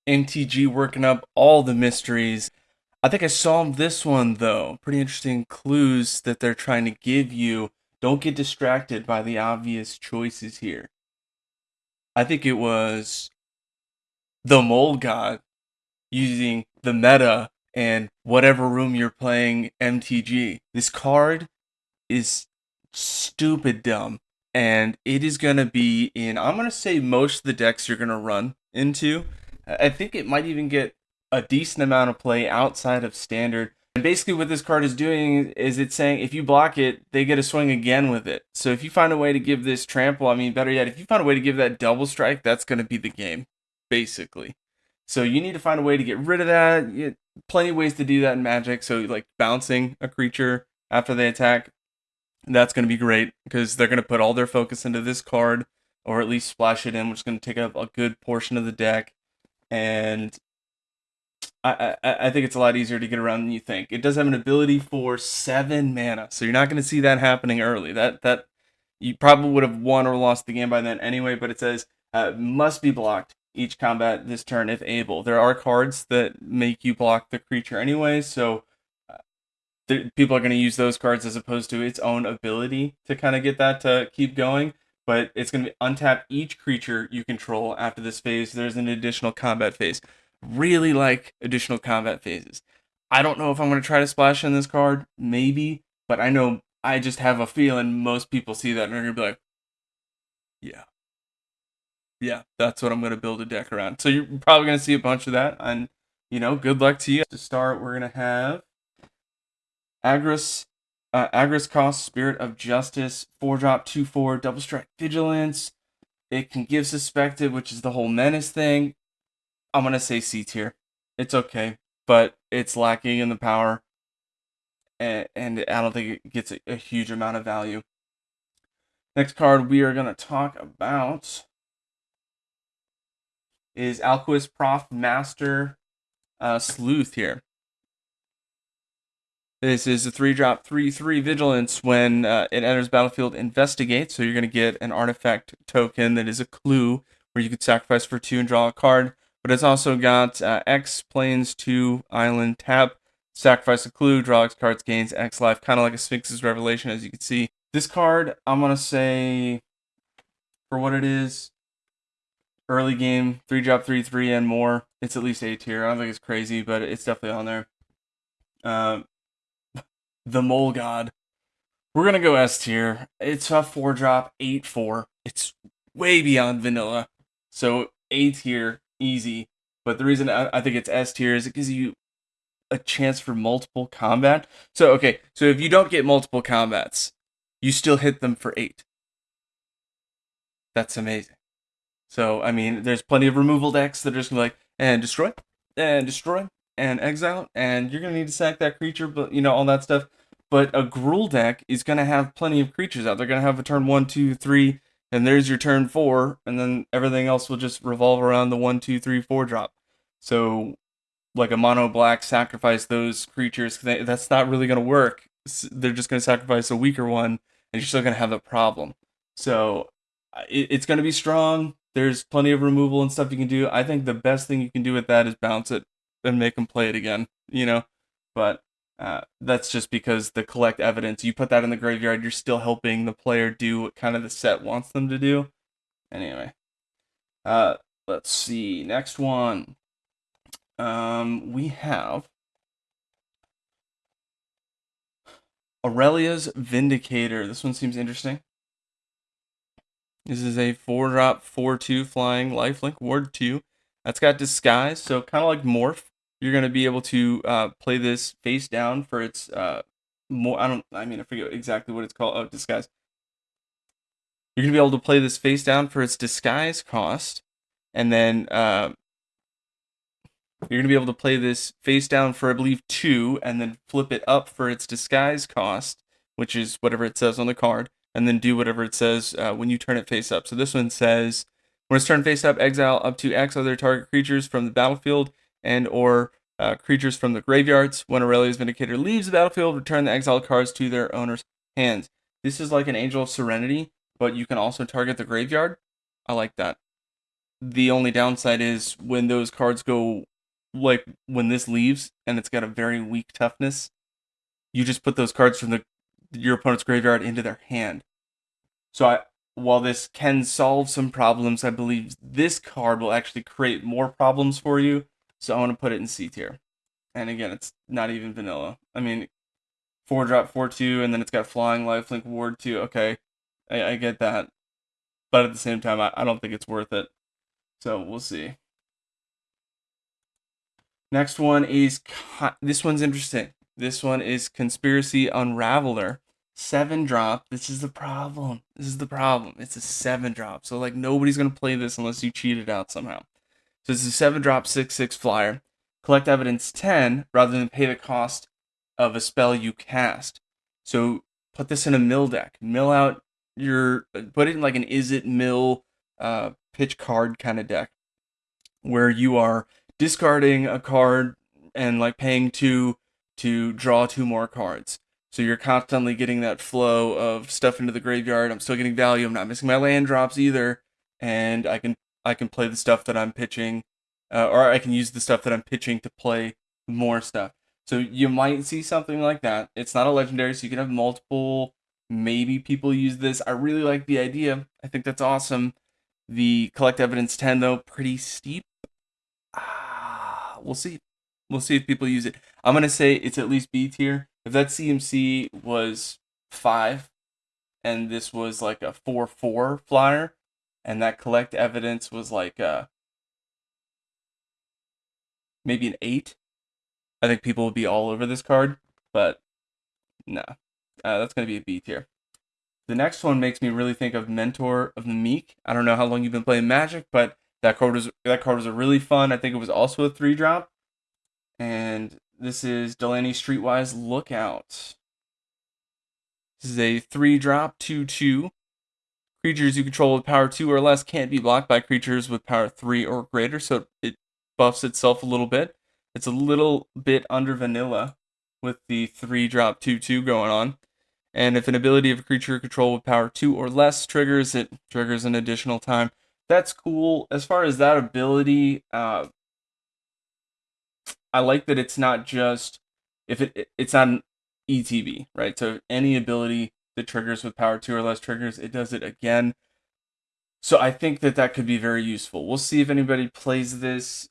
MTG working up all the mysteries. I think I solved this one though. Pretty interesting clues that they're trying to give you. Don't get distracted by the obvious choices here. I think it was the Mole God using the meta and whatever room you're playing MTG. This card is stupid dumb, and it is going to be in, I'm going to say, most of the decks you're going to run into. I think it might even get a decent amount of play outside of standard. And basically what this card is doing is it's saying if you block it, they get a swing again with it. So if you find a way to give this trample, I mean, better yet, if you find a way to give that double strike, that's going to be the game, basically. So you need to find a way to get rid of that. Plenty of ways to do that in Magic. So like bouncing a creature after they attack, that's going to be great because they're going to put all their focus into this card, or at least splash it in, which is going to take up a good portion of the deck. And I think it's a lot easier to get around than you think. It does have an ability for 7 mana, so you're not going to see that happening early. That you probably would have won or lost the game by then anyway. But it says must be blocked each combat this turn if able. There are cards that make you block the creature anyway, so people are going to use those cards as opposed to its own ability to kind of get that to keep going. But it's going to untap each creature you control after this phase. There's an additional combat phase. Really like additional combat phases. I don't know if I'm going to try to splash in this card. Maybe. But I know I just have a feeling most people see that and they're going to be like, yeah. Yeah, that's what I'm going to build a deck around. So you're probably going to see a bunch of that. And, good luck to you. To start, we're going to have Agris cost, Spirit of Justice, 4-drop, 2/4, double strike vigilance. It can give suspected, which is the whole menace thing. I'm gonna say C tier. It's okay, but it's lacking in the power, and I don't think it gets a huge amount of value. Next card we are gonna talk about is Alquist Prof Master Sleuth here. This is a 3-drop, 3/3 vigilance. When it enters battlefield, investigate. So you're going to get an artifact token that is a clue where you could sacrifice for 2 and draw a card. But it's also got X, planes, 2, island, tap, sacrifice a clue, draw X cards, gains X life. Kind of like a Sphinx's Revelation, as you can see. This card, I'm going to say, for what it is, early game, 3-drop, 3/3 and more. It's at least A tier. I don't think it's crazy, but it's definitely on there. The Mole God. We're gonna go S tier. It's a 4-drop, 8/4. It's way beyond vanilla. So A tier, easy. But the reason I think it's S tier is it gives you a chance for multiple combat. So if you don't get multiple combats, you still hit them for 8. That's amazing. So I mean, there's plenty of removal decks that are just gonna be like, and destroy, and exile, and you're gonna need to sack that creature, but all that stuff. But a Gruul deck is gonna have plenty of creatures out. They're gonna have a turn 1, 2, 3, and there's your turn 4, and then everything else will just revolve around the 1, 2, 3, 4 drop. So, like a mono black, sacrifice those creatures. That's not really gonna work. They're just gonna sacrifice a weaker one, and you're still gonna have the problem. So, it's gonna be strong. There's plenty of removal and stuff you can do. I think the best thing you can do with that is bounce it and make them play it again, But that's just because the collect evidence. You put that in the graveyard, you're still helping the player do what kind of the set wants them to do. Anyway, let's see. Next one. We have Aurelia's Vindicator. This one seems interesting. This is a 4-drop, 4/2 flying lifelink ward 2. That's got disguise, so kind of like morph. You're going to be able to play this face down for its more. I forget exactly what it's called. Oh, disguise. You're going to be able to play this face down for its disguise cost, and then you're going to be able to play this face down for, I believe, 2, and then flip it up for its disguise cost, which is whatever it says on the card, and then do whatever it says when you turn it face up. So this one says, when it's turned face up, exile up to X other target creatures from the battlefield and or creatures from the graveyards. When Aurelia's Vindicator leaves the battlefield, return the exiled cards to their owner's hands. This is like an Angel of Serenity, but you can also target the graveyard. I like that. The only downside is when those cards go, like when this leaves and it's got a very weak toughness, you just put those cards from your opponent's graveyard into their hand. So while this can solve some problems, I believe this card will actually create more problems for you. So I want to put it in C tier. And again, it's not even vanilla. I mean, 4-drop 4/2, and then it's got flying, lifelink, ward 2. Okay, I get that, but at the same time, I don't think it's worth it. So we'll see. Next one is this one's interesting. This one is Conspiracy Unraveler. 7-drop. This is the problem. It's a 7-drop. So like nobody's gonna play this unless you cheat it out somehow. So it's a 7-drop 6/6 flyer. Collect evidence 10 rather than pay the cost of a spell you cast. So put this in a mill deck. Mill out put it in like an is it mill pitch card kind of deck where you are discarding a card and like paying 2 to draw 2 more cards. So you're constantly getting that flow of stuff into the graveyard. I'm still getting value. I'm not missing my land drops either, and I can play the stuff that I'm pitching, or I can use the stuff that I'm pitching to play more stuff. So you might see something like that. It's not a legendary, so you can have multiple. Maybe people use this. I really like the idea. I think that's awesome. The collect evidence 10 though, pretty steep. We'll see. We'll see if people use it. I'm gonna say it's at least B tier. If that CMC was 5, and this was like a 4/4 flyer, and that collect evidence was like maybe an 8, I think people would be all over this card. But nah, that's gonna be a B tier. The next one makes me really think of Mentor of the Meek. I don't know how long you've been playing Magic, but that card was a really fun. I think it was also a 3-drop. And this is Delaney Streetwise Lookout. This is a 3-drop 2/2. Creatures you control with power 2 or less can't be blocked by creatures with power 3 or greater, so it buffs itself a little bit. It's a little bit under vanilla with the 3-drop 2/2 going on. And if an ability of a creature you control with power 2 or less triggers, it triggers an additional time. That's cool. As far as that ability, I like that it's not just it's not an ETB, right? So any ability that triggers with power 2 or less triggers, it does it again. So I think that could be very useful. We'll see if anybody plays this.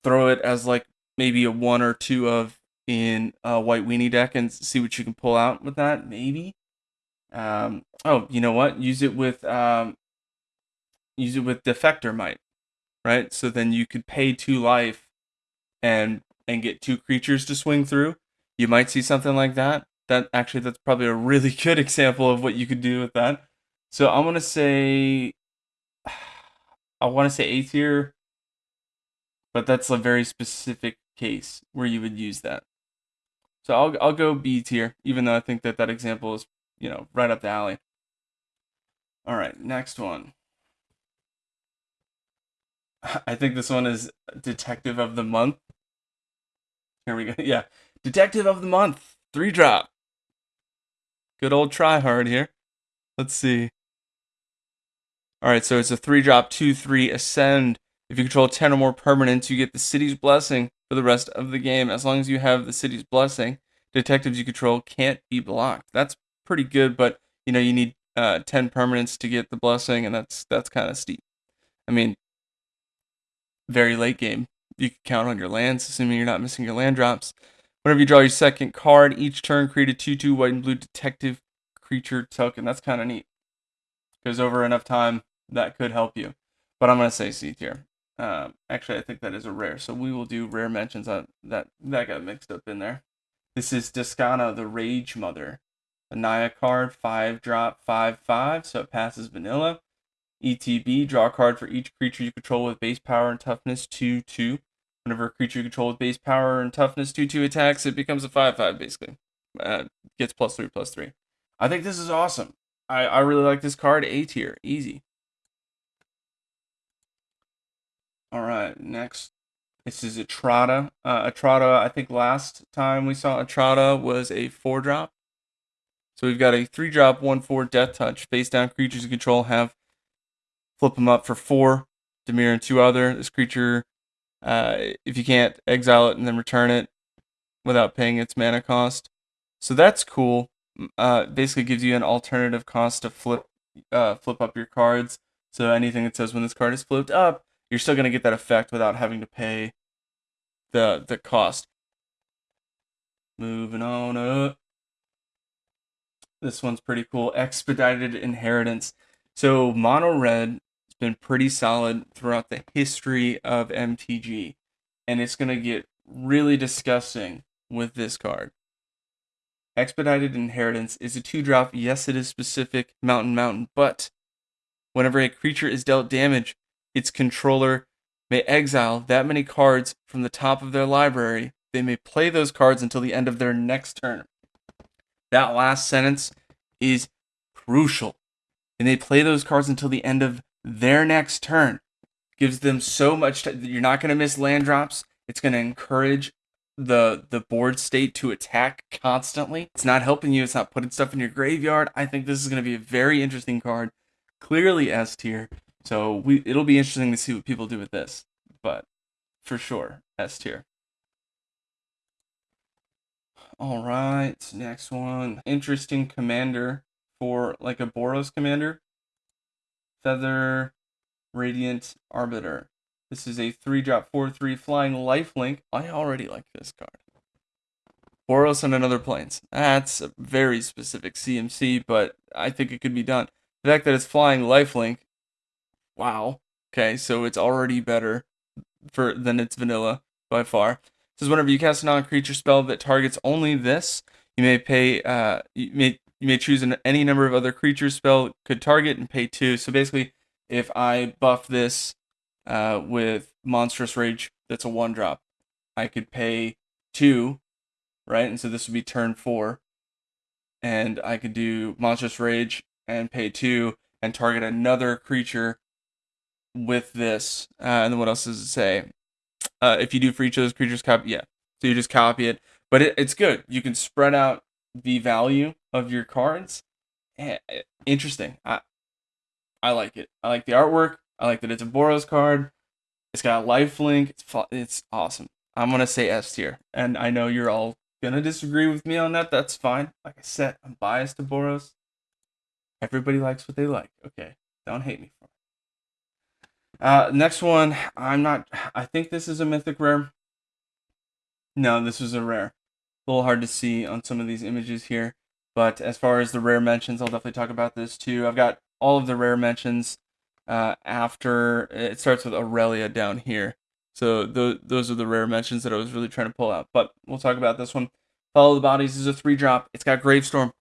Throw it as like maybe a 1 or 2 of in a white weenie deck and see what you can pull out with that. Maybe. Oh, you know what? Use it with Defector Might, right? So then you could pay 2 life and get 2 creatures to swing through. You might see something like that. That's probably a really good example of what you could do with that. So I want to say A tier, but that's a very specific case where you would use that. So I'll go B tier, even though I think that example is, right up the alley. All right, next one. I think this one is Detective of the Month. Here we go. Yeah, Detective of the Month, 3-drop. Good old tryhard here. Let's see. All right, so it's a 3-drop 2/3 Ascend. If you control 10 or more permanents, you get the City's Blessing for the rest of the game. As long as you have the City's Blessing, detectives you control can't be blocked. That's pretty good, but you need 10 permanents to get the Blessing, and that's kind of steep. I mean, very late game, you can count on your lands, assuming you're not missing your land drops. Whenever you draw your second card, each turn create a 2/2 white and blue detective creature token. That's kind of neat. Because over enough time, that could help you. But I'm going to say C tier. Actually, I think that is a rare. So we will do rare mentions. That got mixed up in there. This is Descana, the Rage Mother. A Naya card, 5-drop 5/5. So it passes vanilla. ETB, draw a card for each creature you control with base power and toughness 2/2. Whenever a creature you control with base power and toughness 2/2 attacks, it becomes a 5/5 basically. Gets +3/+3. I think this is awesome. I really like this card. A tier, easy. All right, next. This is Atrada. Atrada, I think last time we saw Atrada was a 4-drop. So we've got a 3-drop 1/4 Death Touch. Face down creatures you control have flip them up for 4. Dimir, and 2 other. This creature, if you can't, exile it and then return it without paying its mana cost. So that's cool. Basically gives you an alternative cost to flip up your cards. So anything that says when this card is flipped up, you're still gonna get that effect without having to pay the cost. Moving on up. This one's pretty cool. Expedited Inheritance. So mono red has been pretty solid throughout the history of MTG, and it's gonna get really disgusting with this card. Expedited Inheritance is a 2-drop. Yes, it is specific mountain, but whenever a creature is dealt damage, its controller may exile that many cards from the top of their library. They may play those cards until the end of their next turn. That last sentence is crucial. And they play those cards until the end of their next turn. Gives them so much time. You're not going to miss land drops. It's going to encourage the board state to attack constantly. It's not helping you. It's not putting stuff in your graveyard. I think this is going to be a very interesting card. Clearly S tier. So it'll be interesting to see what people do with this. But for sure, S tier. All right, next one. Interesting commander for like a Boros commander. Feather Radiant Arbiter. This is a 3-drop 4/3 flying lifelink. I already like this card. Boros on another planes. That's a very specific CMC, but I think it could be done. The fact that it's flying lifelink, wow. Okay, so it's already better than its vanilla by far. It says whenever you cast a non-creature spell that targets only this, you may pay. You may choose any number of other creature spell could target and pay 2. So basically, if I buff this with Monstrous Rage, that's a 1-drop, I could pay 2, right? And so this would be turn 4, and I could do Monstrous Rage and pay 2 and target another creature with this. And then what else does it say? If you do for each of those creatures, copy. Yeah, so you just copy it. But it's good. You can spread out the value of your cards. Interesting. I like it. I like the artwork. I like that it's a Boros card. It's got a lifelink. It's awesome. I'm gonna say S tier, and I know you're all gonna disagree with me on that. That's fine. Like I said, I'm biased to Boros. Everybody likes what they like. Okay, don't hate me for it. Next one. I think this is a mythic rare. No, this was a rare. A little hard to see on some of these images here, but as far as the rare mentions, I'll definitely talk about this too. I've got all of the rare mentions after it starts with Aurelia down here. So those are the rare mentions that I was really trying to pull out. But we'll talk about this one. Follow the Bodies is a 3-drop. It's got Gravestorm.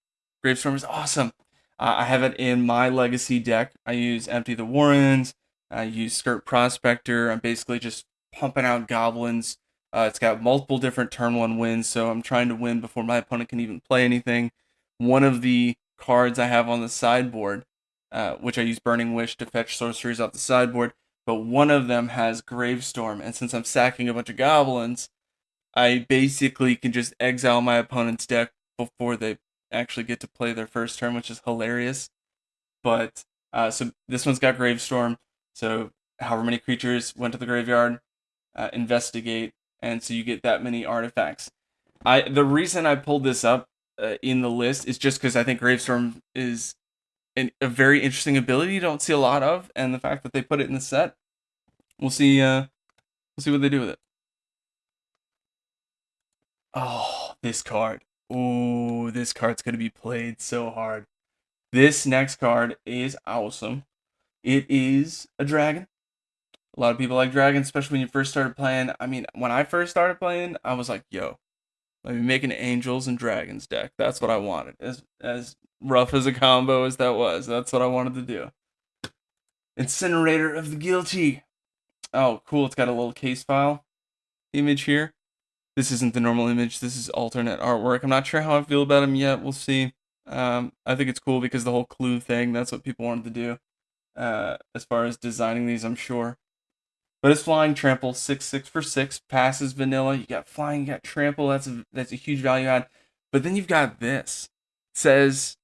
Gravestorm is awesome. I have it in my Legacy deck. I use Empty the Warrens. I use Skirt Prospector. I'm basically just pumping out goblins. It's got multiple different turn 1 wins, so I'm trying to win before my opponent can even play anything. One of the cards I have on the sideboard, which I use Burning Wish to fetch sorceries off the sideboard, but one of them has Gravestorm, and since I'm sacking a bunch of goblins, I basically can just exile my opponent's deck before they actually get to play their first turn, which is hilarious. But so this one's got Gravestorm, so however many creatures went to the graveyard, investigate, and so you get that many artifacts. The reason I pulled this up in the list is just because I think Gravestorm is a very interesting ability you don't see a lot of, and the fact that they put it in the set, we'll see what they do with it. Oh, this card. Ooh, this card's gonna be played so hard. This next card is awesome. It is a dragon. A lot of people like dragons, especially when you first started playing. I mean, when I first started playing, I was like, yo, let me make an angels and dragons deck. That's what I wanted. As rough as a combo as that was, that's what I wanted to do. Incinerator of the Guilty. Oh, cool. It's got a little case file image here. This isn't the normal image. This is alternate artwork. I'm not sure how I feel about him yet. We'll see. I think it's cool because the whole clue thing, that's what people wanted to do. As far as designing these, I'm sure. But it's flying trample, 6/6 for 6, passes vanilla. You got flying, you got trample. That's a huge value add. But then you've got this. It says,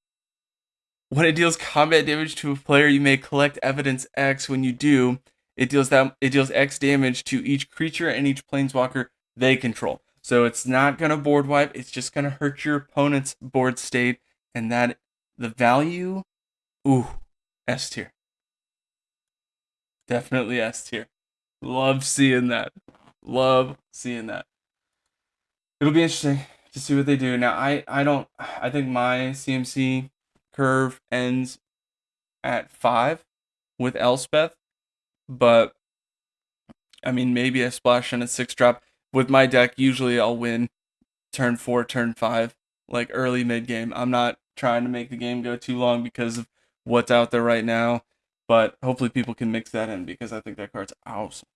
when it deals combat damage to a player, you may collect evidence X. When you do, it deals X damage to each creature and each planeswalker they control. So it's not gonna board wipe. It's just gonna hurt your opponent's board state, and that the value, ooh, S tier, definitely S tier. Love seeing that. Love seeing that. It'll be interesting to see what they do. Now, I think my CMC curve ends at 5 with Elspeth, but I mean, maybe a splash and a 6-drop. With my deck, usually I'll win turn 4, turn 5, like early mid game. I'm not trying to make the game go too long because of what's out there right now, but hopefully people can mix that in because I think that card's awesome.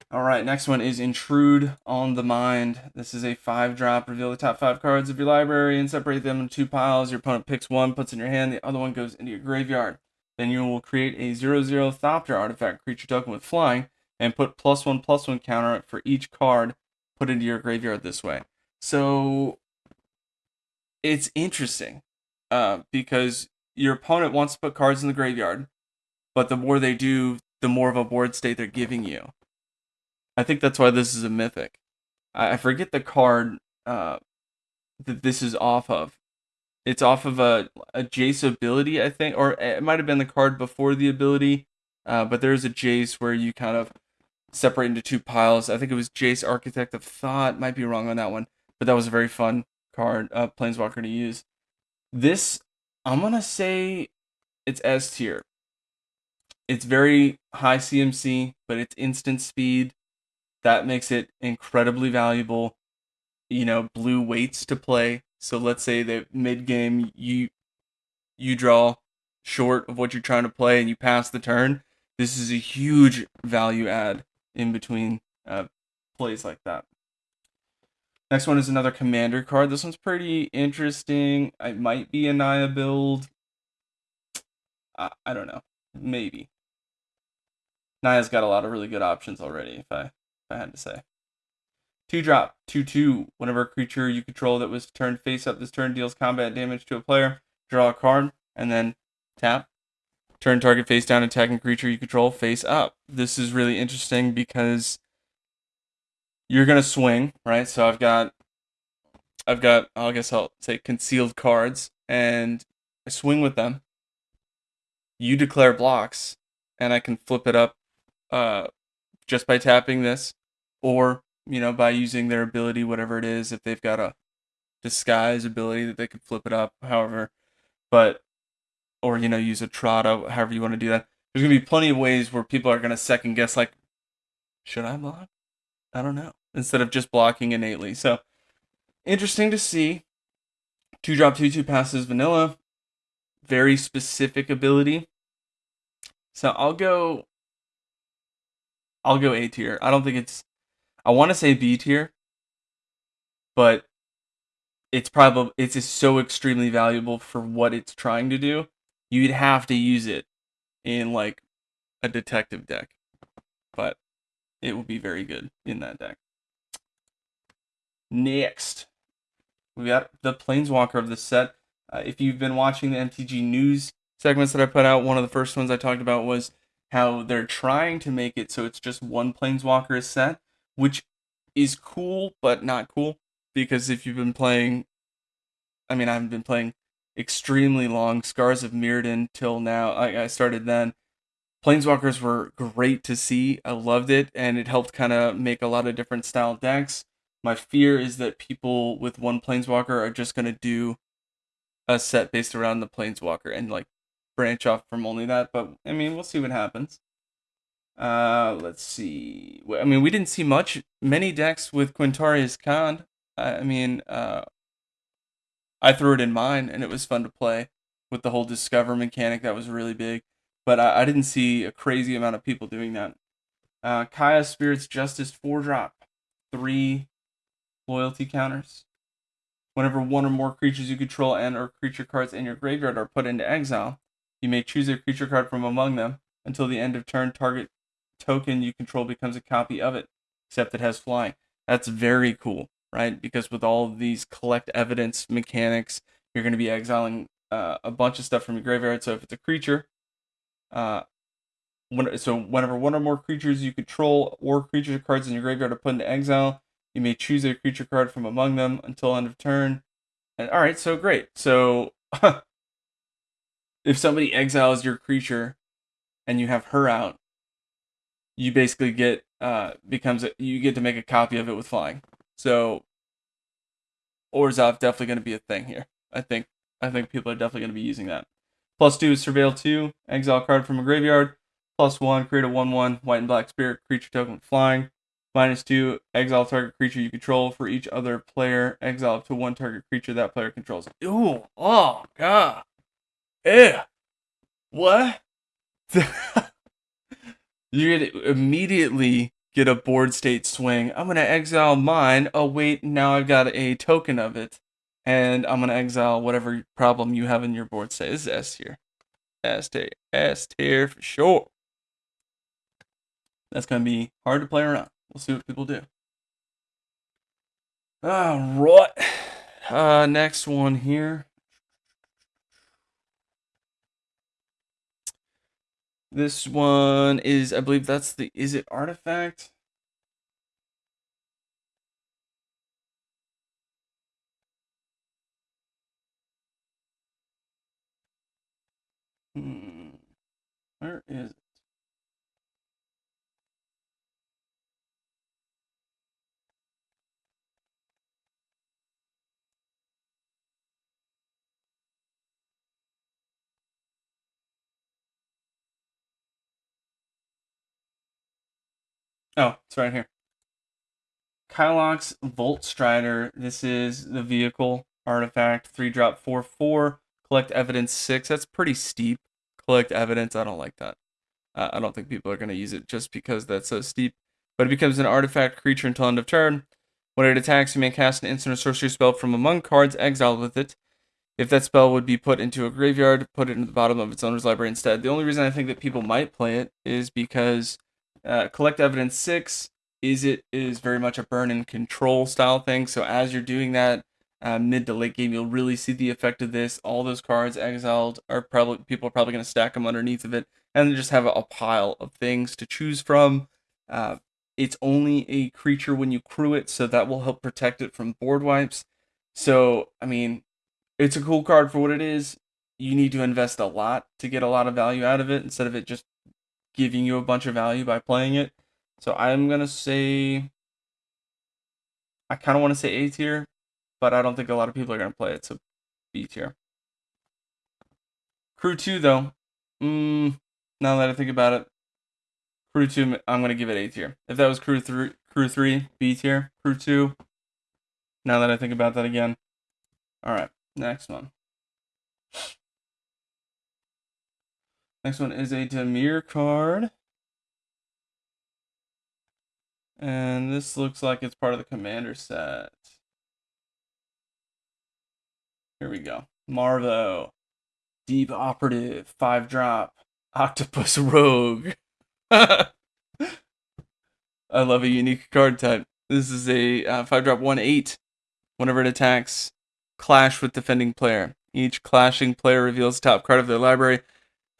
All right, next one is Intrude on the Mind. This is a 5-drop. Reveal the top 5 cards of your library and separate them into 2 piles. Your opponent picks one, puts in your hand, the other one goes into your graveyard. Then you will create a 0/0 Thopter artifact creature token with flying and put +1/+1 counter for each card put into your graveyard this way. So it's interesting because your opponent wants to put cards in the graveyard, but the more they do, the more of a board state they're giving you. I think that's why this is a mythic. I forget the card that this is off of. It's off of a Jace ability, I think, or it might have been the card before the ability. But there's a Jace where you kind of separate into 2 piles. I think it was Jace Architect of Thought. Might be wrong on that one, but that was a very fun card, Planeswalker to use. This, I'm gonna say, it's S tier. It's very high CMC, but it's instant speed. That makes it incredibly valuable. Blue waits to play. So let's say that mid game you draw short of what you're trying to play and you pass the turn. This is a huge value add in between plays like that. Next one is another commander card. This one's pretty interesting. It might be a Naya build. I don't know. Maybe. Naya's got a lot of really good options already, if I had to say. 2-drop, 2/2. Whenever a creature you control that was turned face up this turn deals combat damage to a player, draw a card, and then tap. Turn target face down, attacking creature you control face up. This is really interesting because you're gonna swing, right? So I've got, I guess I'll say concealed cards, and I swing with them. You declare blocks, and I can flip it up just by tapping this, or by using their ability, whatever it is, if they've got a disguise ability that they could flip it up, however, but, or, use a Trotta, however you want to do that. There's going to be plenty of ways where people are going to second guess, like, should I block? I don't know. Instead of just blocking innately. So, interesting to see. 2-drop, 2/2 passes vanilla. Very specific ability. So I'll go A tier. I don't think I want to say B tier, but it's just so extremely valuable for what it's trying to do. You'd have to use it in like a detective deck, but it will be very good in that deck. Next, we got the Planeswalker of the set. If you've been watching the MTG news segments that I put out, one of the first ones I talked about was how they're trying to make it so it's just one Planeswalker a set, which is cool, but not cool. Because if you've been playing, I haven't been playing extremely long. Scars of Mirrodin till now. I started then. Planeswalkers were great to see. I loved it, and it helped kind of make a lot of different style decks. My fear is that people with one Planeswalker are just going to do a set based around the Planeswalker and like branch off from only that. But we'll see what happens. Let's see. We didn't see many decks with Quintarius Khan. I threw it in mine, and it was fun to play with the whole Discover mechanic. That was really big. But I didn't see a crazy amount of people doing that. Kaya Spirit's Justice 4-drop. 3 loyalty counters. Whenever one or more creatures you control and or creature cards in your graveyard are put into exile, you may choose a creature card from among them. Until the end of turn, target token you control becomes a copy of it, except it has flying. That's very cool, right? Because with all of these collect evidence mechanics, you're going to be exiling a bunch of stuff from your graveyard. So if it's a creature, So whenever one or more creatures you control or creature cards in your graveyard are put into exile, you may choose a creature card from among them until end of turn. And all right, so great. So if somebody exiles your creature and you have her out, you basically get you get to make a copy of it with flying. So Orzhov definitely going to be a thing here. I think people are definitely going to be using that. +2 is Surveil 2, exile card from a graveyard. +1, create a 1/1 white and black spirit creature token with flying. -2, exile target creature you control for each other player. Exile up to one target creature that player controls. Ooh, oh god, ew, what? You're gonna immediately get a board state swing. I'm gonna exile mine. Oh wait, now I've got a token of it, and I'm gonna exile whatever problem you have in your board state. This is S tier, S tier for sure. That's gonna be hard to play around. We'll see what people do. Right. Next one here. This one is, I believe that's the, is it Artifact? Where is it? Oh, it's right here. Kylox Volt Strider. This is the vehicle artifact. 3-drop 4/4. Collect evidence 6. That's pretty steep. Collect evidence. I don't like that. I don't think people are going to use it just because that's so steep. But it becomes an artifact creature until end of turn. When it attacks, you may cast an instant or sorcery spell from among cards exiled with it. If that spell would be put into a graveyard, put it into the bottom of its owner's library instead. The only reason I think that people might play it is because Collect Evidence 6 is very much a burn and control style thing. So as you're doing that mid to late game, you'll really see the effect of this. All those cards exiled are probably, people are probably going to stack them underneath of it, and then just have a pile of things to choose from. It's only a creature when you crew it, so that will help protect it from board wipes. So, I mean, it's a cool card for what it is. You need to invest a lot to get a lot of value out of it instead of it just giving you a bunch of value by playing it. So I'm going to say, I kind of want to say A tier, but I don't think a lot of people are going to play it, so B tier. Crew 2, though, now that I think about it, Crew 2, I'm going to give it A tier. If that was Crew 3, B tier. Crew 2, now that I think about that again. Alright, next one. Next one is a Dimir card. And this looks like it's part of the commander set. Here we go. Marvo. Deep Operative. 5-drop. Octopus Rogue. I love a unique card type. This is a 5-drop 1/8. Whenever it attacks, clash with defending player. Each clashing player reveals the top card of their library,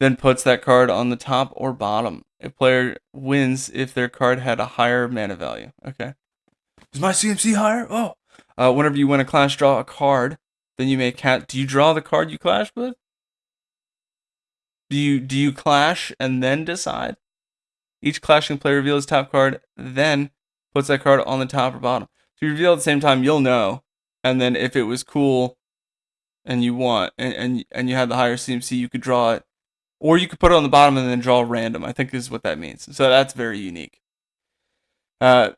then puts that card on the top or bottom. A player wins if their card had a higher mana value. Okay. Is my CMC higher? Oh. Whenever you win a clash, draw a card. Then you may do you draw the card you clash with? Do you clash and then decide? Each clashing player reveals top card, then puts that card on the top or bottom. So you reveal at the same time, you'll know. And then if it was cool and you want and you had the higher CMC, you could draw it. Or you could put it on the bottom and then draw random. I think this is what that means. So that's very unique. Then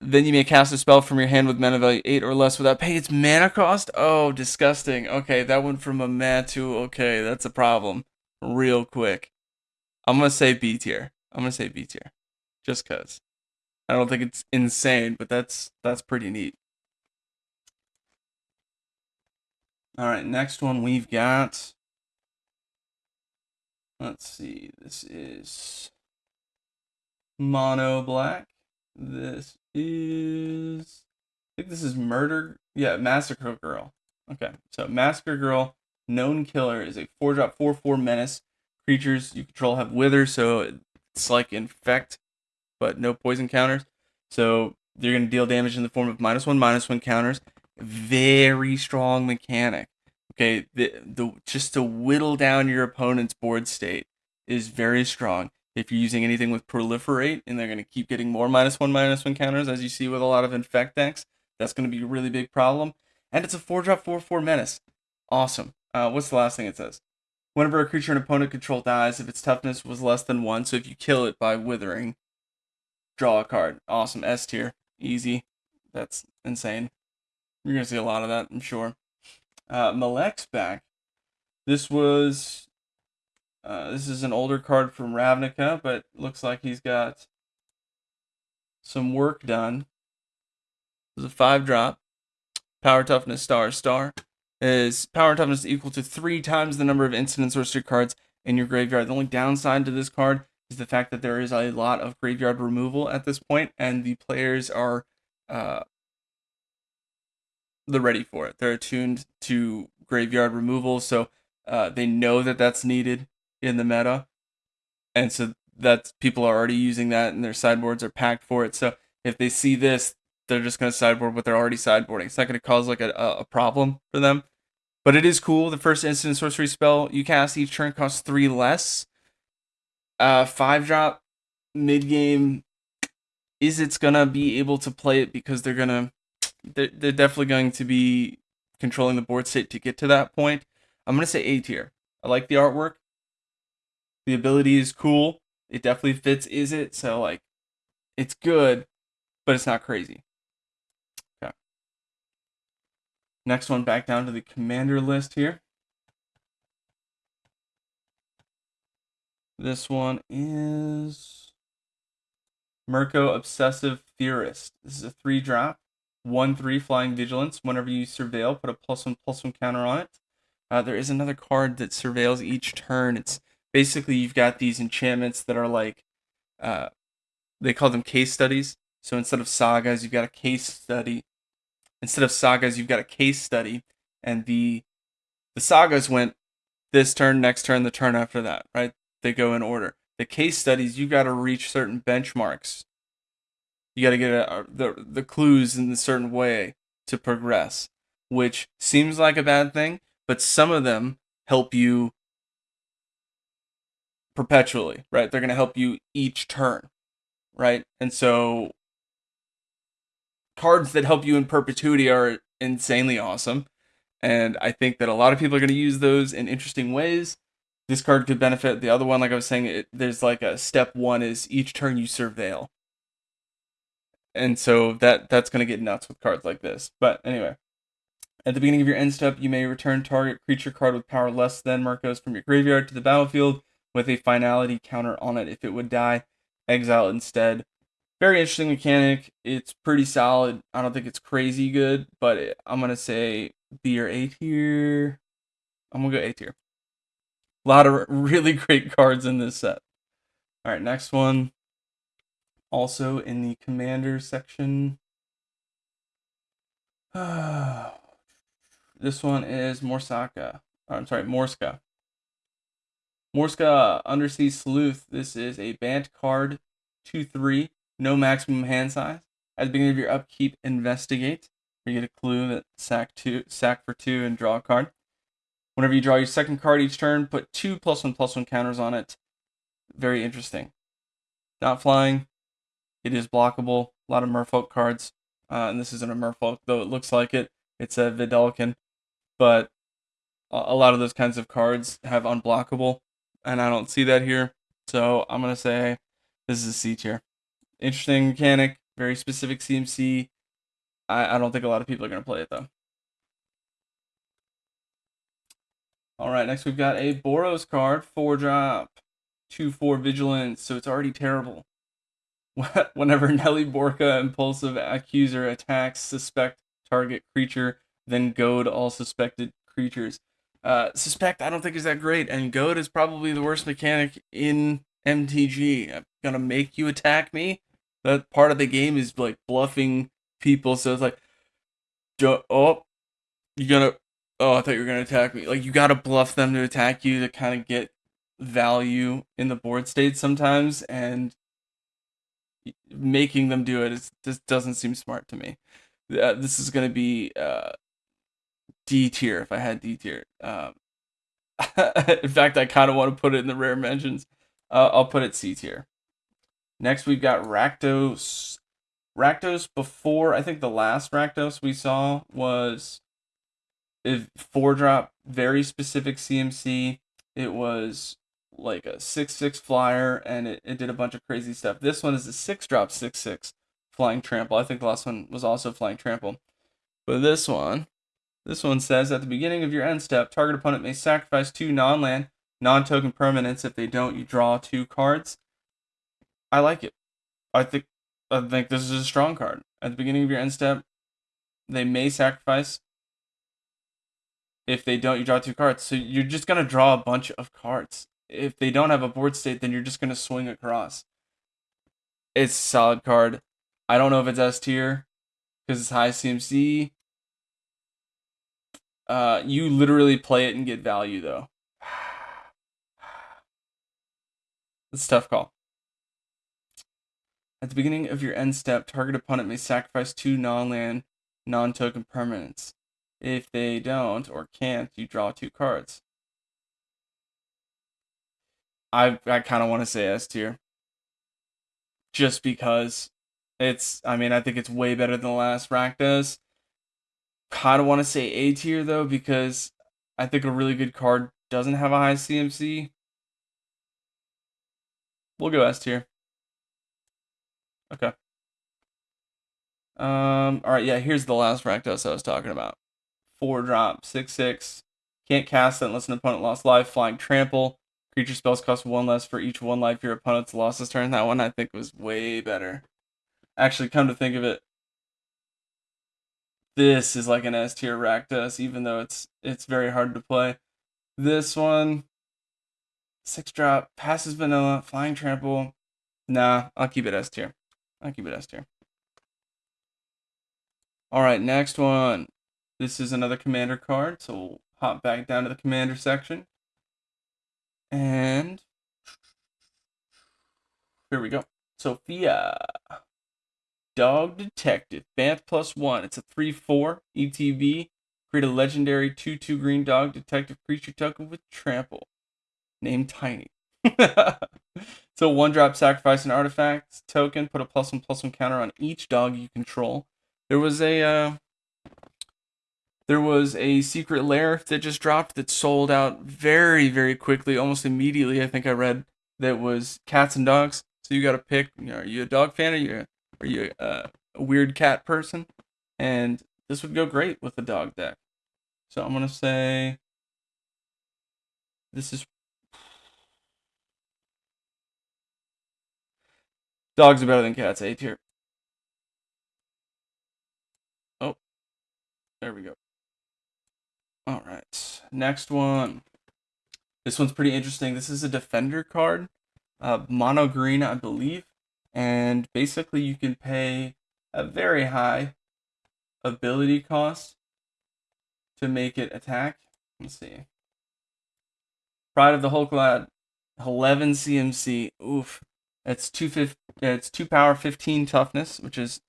you may cast a spell from your hand with mana value 8 or less without paying its mana cost. Oh, disgusting. Okay, that went from a meh to okay, that's a problem. Real quick. I'm going to say B tier. Just because. I don't think it's insane, but that's pretty neat. Alright, next one we've got. Let's see. This is Mono Black. This is, I think this is Murder. Yeah, Massacre Girl. Okay, so Massacre Girl, known killer, is a 4-drop 4/4 menace. creatures you control have Wither, so it's like Infect, but no poison counters. So you're going to deal damage in the form of -1/-1 counters. Very strong mechanic. Okay, the just to whittle down your opponent's board state is very strong. If you're using anything with Proliferate, and they're going to keep getting more -1/-1 counters, as you see with a lot of Infect decks, that's going to be a really big problem. And it's a 4-drop 4/4 menace. Awesome. What's the last thing it says? Whenever a creature an opponent control dies, if its toughness was less than 1, so if you kill it by withering, draw a card. Awesome. S tier. Easy. That's insane. You're going to see a lot of that, I'm sure. Malek's back. This was... this is an older card from Ravnica, but looks like he's got some work done. This is a 5-drop. Power toughness star. Is power toughness equal to 3 times the number of instant and sorcery cards in your graveyard. The only downside to this card is the fact that there is a lot of graveyard removal at this point, and the players are they're ready for it. They're attuned to graveyard removal, so they know that that's needed in the meta, and so that's people are already using that, and their sideboards are packed for it. So if they see this, they're just going to sideboard what they're already sideboarding. It's not going to cause like a problem for them. But it is cool. The first instant sorcery spell you cast each turn costs 3 less. 5-drop mid-game. Is it's going to be able to play it because they're definitely going to be controlling the board state to get to that point. I'm going to say A tier. I like the artwork. The ability is cool. It definitely fits Is It. So, like, it's good, but it's not crazy. Okay. Next one, back down to the commander list here. This one is Mirko Obsessive Theorist. This is a 3-drop, 1/3 flying vigilance. Whenever you surveil, put a +1/+1 counter on it. There is another card that surveils each turn. It's basically you've got these enchantments that are like, they call them case studies. So instead of sagas, you've got a case study. And the sagas went this turn, next turn, the turn after that, right? They go in order. The case studies, you got to reach certain benchmarks. You got to get the clues in a certain way to progress, which seems like a bad thing, but some of them help you perpetually, right? They're going to help you each turn, right? And so cards that help you in perpetuity are insanely awesome. And I think that a lot of people are going to use those in interesting ways. This card could benefit. The other one, like I was saying, there's like a step 1 is each turn you surveil. And so that's going to get nuts with cards like this. But anyway, at the beginning of your end step, you may return target creature card with power less than Mirko's from your graveyard to the battlefield with a finality counter on it. If it would die, exile it instead. Very interesting mechanic. It's pretty solid. I don't think it's crazy good, but I'm going to say B or A tier. I'm going to go A tier. A lot of really great cards in this set. All right, next one. Also in the commander section. This one is Morska. Morska Undersea Sleuth. This is a Bant card, 2/3, no maximum hand size. At the beginning of your upkeep, investigate. You get a clue that sack for 2 and draw a card. Whenever you draw your second card each turn, put 2 +1/+1 counters on it. Very interesting. Not flying. It is blockable. A lot of Merfolk cards. And this isn't a Merfolk, though it looks like it. It's a Vidalcan. But a lot of those kinds of cards have unblockable. And I don't see that here. So I'm going to say this is a C tier. Interesting mechanic. Very specific CMC. I don't think a lot of people are going to play it, though. Alright, next we've got a Boros card. 4-drop. 2/4 vigilance. So it's already terrible. Whenever Nelly Borka Impulsive Accuser attacks suspect target creature, then goad all suspected creatures. Suspect I don't think is that great, and goad is probably the worst mechanic in MTG. I'm gonna make you attack me. That part of the game is like bluffing people, so it's like, oh, I thought you were gonna attack me. Like you gotta bluff them to attack you to kind of get value in the board state sometimes, and making them do it just doesn't seem smart to me. This is going to be D tier if I had D tier. In fact, I kind of want to put it in the rare mentions. I'll put it C tier. Next, we've got Rakdos. Rakdos before, I think the last Rakdos we saw was a 4-drop, very specific CMC. It was like a 6/6 flyer, and it did a bunch of crazy stuff. This one is a 6-drop 6/6 flying trample. I think the last one was also flying trample. But this one says at the beginning of your end step, target opponent may sacrifice 2 non-land, non-token permanents. If they don't, you draw 2 cards. I like it. I think this is a strong card. At the beginning of your end step, they may sacrifice. If they don't, you draw 2 cards. So you're just going to draw a bunch of cards. If they don't have a board state, then you're just going to swing across. It's a solid card. I don't know if it's S tier because it's high CMC. You literally play it and get value, though. It's a tough call. At the beginning of your end step, target opponent may sacrifice 2 non-land, non-token permanents. If they don't or can't, you draw 2 cards. I kind of want to say S tier. Just because I think it's way better than the last Rakdos. Kind of want to say A tier, though, because I think a really good card doesn't have a high CMC. We'll go S tier. Okay. Alright, yeah, here's the last Rakdos I was talking about. 4-drop, 6/6. Can't cast it unless an opponent lost life. Flying trample. Creature spells cost 1 less for each 1 life your opponent's lost this turn. That one I think was way better. Actually, come to think of it, this is like an S tier Rakdos, even though it's very hard to play. This one, 6-drop, passes vanilla, flying trample. Nah, I'll keep it S tier. Alright, next one. This is another commander card, so we'll hop back down to the commander section. And here we go. Sophia. Dog Detective. Banth +1. It's a 3/4 ETB. Create a legendary 2/2 green dog detective creature token with trample. Named Tiny. So 1-drop, sacrifice an artifact token. Put a +1/+1 counter on each dog you control. There was a secret lair that just dropped that sold out very, very quickly, almost immediately. I think I read that was cats and dogs. So you got to pick. Are you a dog fan? Are you a weird cat person? And this would go great with the dog deck. So I'm gonna say this is dogs are better than cats. A tier. Oh, there we go. All right, next one. This one's pretty interesting. This is a defender card, mono green, I believe, and basically you can pay a very high ability cost to make it attack. Let's see. Pride of the Hulklad, 11 CMC. Oof. It's 2 power, 15 toughness, which is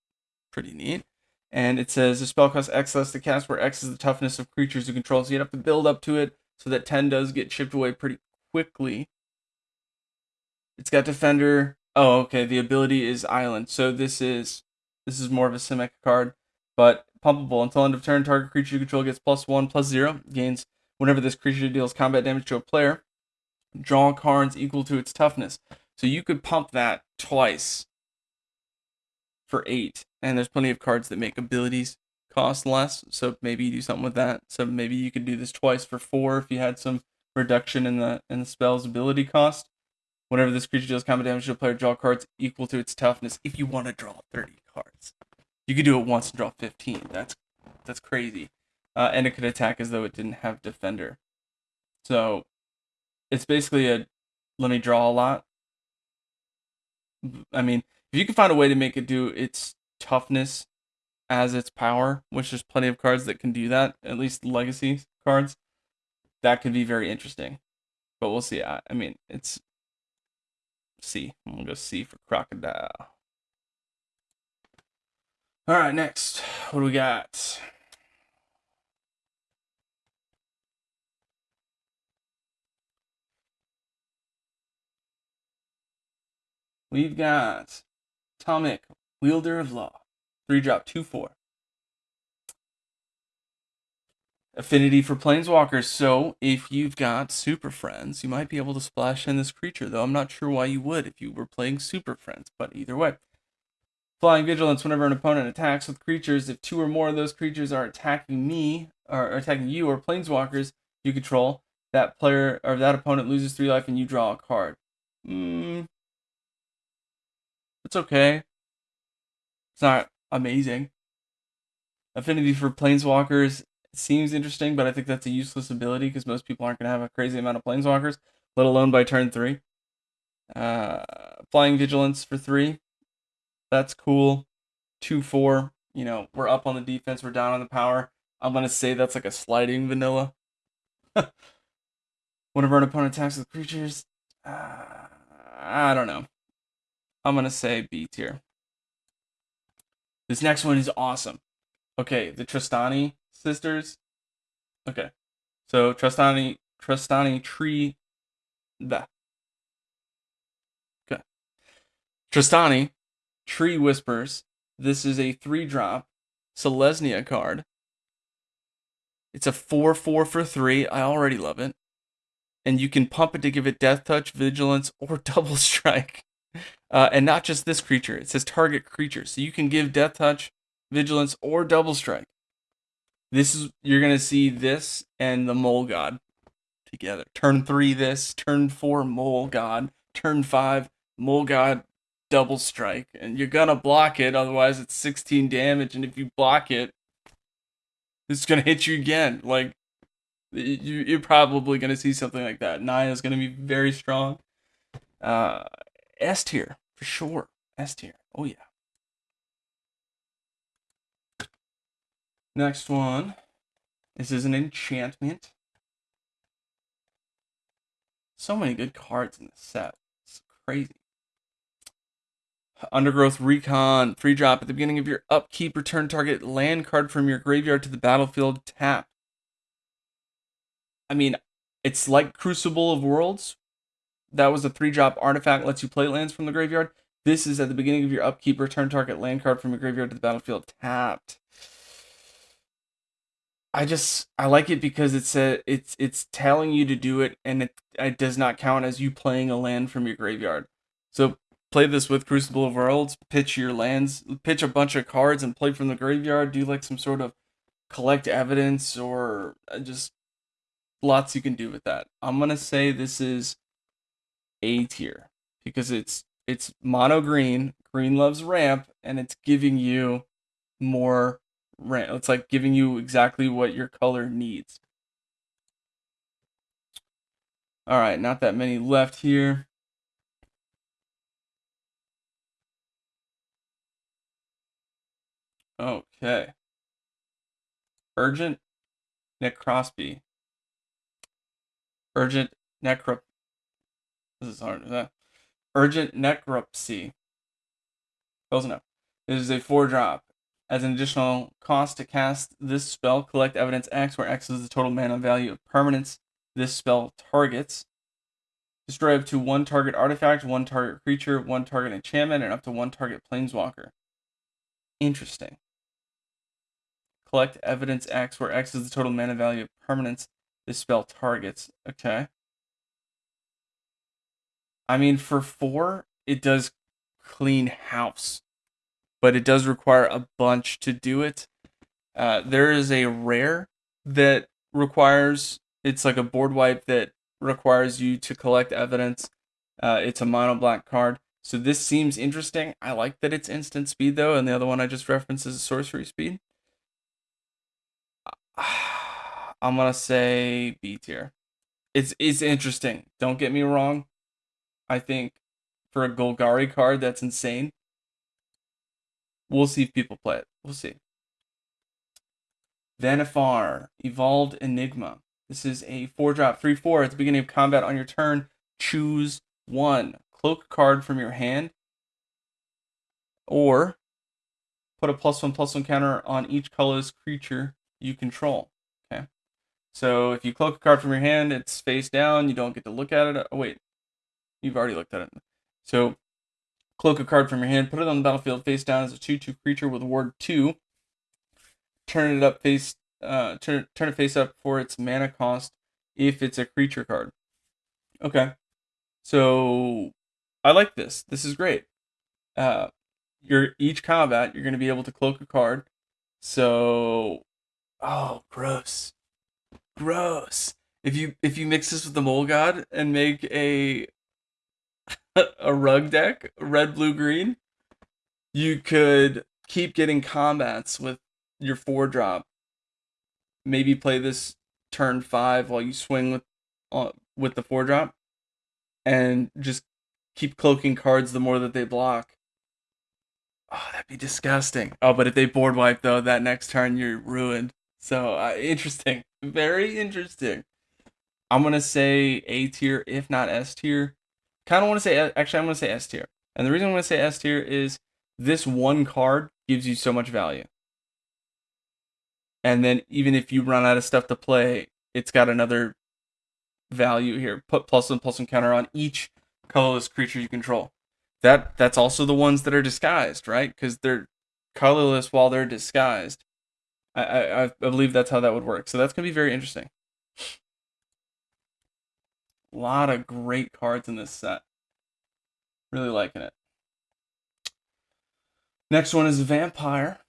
pretty neat. And it says the spell costs X less to cast, where X is the toughness of creatures you control. So you'd have to build up to it so that 10 does get chipped away pretty quickly. It's got defender. Oh, okay. The ability is island. So this is more of a Simic card, but pumpable. Until end of turn, target creature you control gets +1/+0. Gains whenever this creature deals combat damage to a player. Draw cards equal to its toughness. So you could pump that twice for 8. And there's plenty of cards that make abilities cost less. So maybe you do something with that. So maybe you could do this twice for 4 if you had some reduction in the spell's ability cost. Whenever this creature deals combat damage to a player, draw cards equal to its toughness. If you want to draw 30 cards, you could do it once and draw 15. That's crazy. And it could attack as though it didn't have defender. So it's basically let me draw a lot. I mean, if you can find a way to make it do its toughness as its power, which there's plenty of cards that can do that, at least legacy cards, that could be very interesting. but we'll see. I mean, it's C. I'm gonna go C for crocodile. All right, next, what do we got? We've got Atomic Wielder of Law, 3-drop, 2/4. Affinity for Planeswalkers. So if you've got Super Friends, you might be able to splash in this creature, though I'm not sure why you would if you were playing Super Friends, but either way. Flying Vigilance. Whenever an opponent attacks with creatures, if 2 or more of those creatures are attacking me, or attacking you or Planeswalkers you control, that player or that opponent loses 3 life and you draw a card. It's okay. It's not amazing. Affinity for Planeswalkers seems interesting, but I think that's a useless ability because most people aren't going to have a crazy amount of Planeswalkers, let alone by turn 3. Flying Vigilance for 3. That's cool. 2/4. You know, we're up on the defense, we're down on the power. I'm going to say that's like a sliding vanilla. Whenever an opponent attacks with creatures, I don't know. I'm going to say B tier. This next one is awesome. Okay, the Tristani sisters. Okay, so Tristani tree. The okay, Tristani Tree Whispers. This is a 3-drop Selesnya card. It's a 4/4 for 3. I already love it. And you can pump it to give it Death Touch, Vigilance, or Double Strike. And not just this creature. It says target creature. So you can give Death Touch, Vigilance, or Double Strike. You're gonna see this and the Mole God together. Turn 3 this, turn 4 Mole God, turn 5 Mole God Double Strike. And you're gonna block it, otherwise it's 16 damage, and if you block it, it's gonna hit you again. Like, you're probably gonna see something like that. Naya is gonna be very strong. S tier for sure. S tier. Oh yeah. Next one. This is an enchantment. So many good cards in this set. It's crazy. Undergrowth Recon. 3-drop. At the beginning of your upkeep, return target land card from your graveyard to the battlefield tapped. I mean, it's like Crucible of Worlds. That was a 3-drop artifact, lets you play lands from the graveyard. This is at the beginning of your upkeep, return target land card from your graveyard to the battlefield tapped. I like it because it's telling you to do it, and it does not count as you playing a land from your graveyard. So play this with Crucible of Worlds, pitch your lands, pitch a bunch of cards and play from the graveyard, do like some sort of collect evidence, or just lots you can do with that. I'm gonna say this is A tier because it's mono green loves ramp, and it's giving you more ramp. It's like giving you exactly what your color needs. All right, not that many left here. Okay. Urgent Necropsy. Urgent Necrop. This is hard. Urgent Necropsy. Close enough. This is a 4-drop. As an additional cost to cast this spell, collect evidence X, where X is the total mana value of permanents this spell targets. Destroy up to 1 target artifact, 1 target creature, 1 target enchantment, and up to 1 target planeswalker. Interesting. Collect evidence X, where X is the total mana value of permanents this spell targets. Okay. I mean, for 4, it does clean house, but it does require a bunch to do it. There is a rare that requires, it's like a board wipe that requires you to collect evidence. It's a mono black card. So this seems interesting. I like that it's instant speed though, and the other one I just referenced is sorcery speed. I'm gonna say B tier. It's interesting. Don't get me wrong. I think for a Golgari card, that's insane. We'll see if people play it. We'll see. Vanifar, Evolved Enigma. This is a 4-drop 3/4. At the beginning of combat on your turn, choose one. Cloak a card from your hand, or put a +1/+1 counter on each colorless creature you control. Okay. So if you cloak a card from your hand, it's face down. You don't get to look at it. Oh, wait. You've already looked at it. So cloak a card from your hand, put it on the battlefield face down as a 2/2 creature with ward 2. Turn it face up for its mana cost if it's a creature card. Okay. So I like this. This is great. Each combat, you're going to be able to cloak a card. So, oh, gross. If you mix this with the Mole God and make a rug deck, red, blue, green, you could keep getting combats with your 4-drop. Maybe play this turn 5 while you swing with the 4-drop, and just keep cloaking cards the more that they block. Oh, that'd be disgusting. Oh, but if they board wipe though, that next turn you're ruined. So interesting, very interesting. I'm gonna say A tier, if not S tier. Kind of want to say, actually, I'm gonna say S tier. And the reason I'm gonna say S tier is this one card gives you so much value. And then even if you run out of stuff to play, it's got another value here. Put +1/+1 counter on each colorless creature you control. That's also the ones that are disguised, right? Because they're colorless while they're disguised. I believe that's how that would work. So that's gonna be very interesting. A lot of great cards in this set. Really liking it. Next one is Vampire.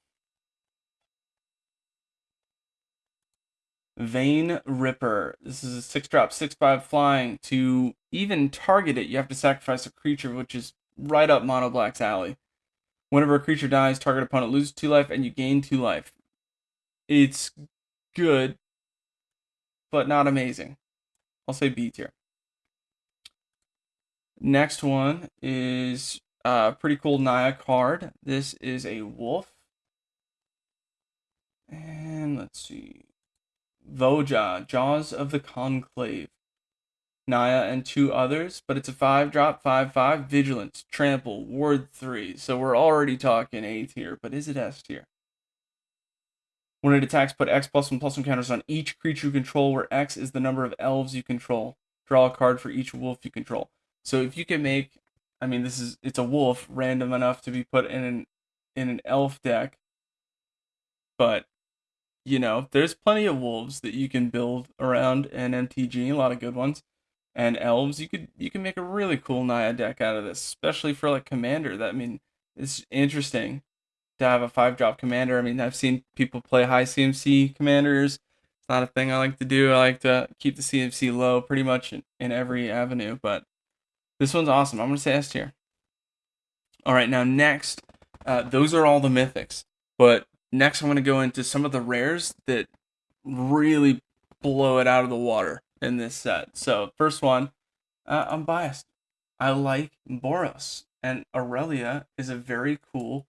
Vein Ripper. This is a 6-drop, 6/5 flying. To even target it, you have to sacrifice a creature, which is right up Mono Black's alley. Whenever a creature dies, target opponent loses 2 life and you gain 2 life. It's good, but not amazing. I'll say B tier. Next one is a pretty cool Naya card. This is a wolf. And let's see. Voja, Jaws of the Conclave. Naya and 2 others, but it's a 5-drop, 5/5, Vigilance, Trample, Ward 3. So we're already talking A tier, but is it S tier? When it attacks, put X +1/+1 counters on each creature you control, where X is the number of elves you control. Draw a card for each wolf you control. So if you can make, I mean, it's a wolf, random enough to be put in an elf deck, but there's plenty of wolves that you can build around an MTG, a lot of good ones. And elves, you can make a really cool Naya deck out of this, especially for like commander. It's interesting to have a 5-drop commander. I mean, I've seen people play high CMC commanders. It's not a thing I like to do. I like to keep the CMC low pretty much in every avenue, but this one's awesome. I'm going to say S tier. All right, now next, those are all the mythics, but next I'm going to go into some of the rares that really blow it out of the water in this set. So first one, I'm biased. I like Boros, and Aurelia is a very cool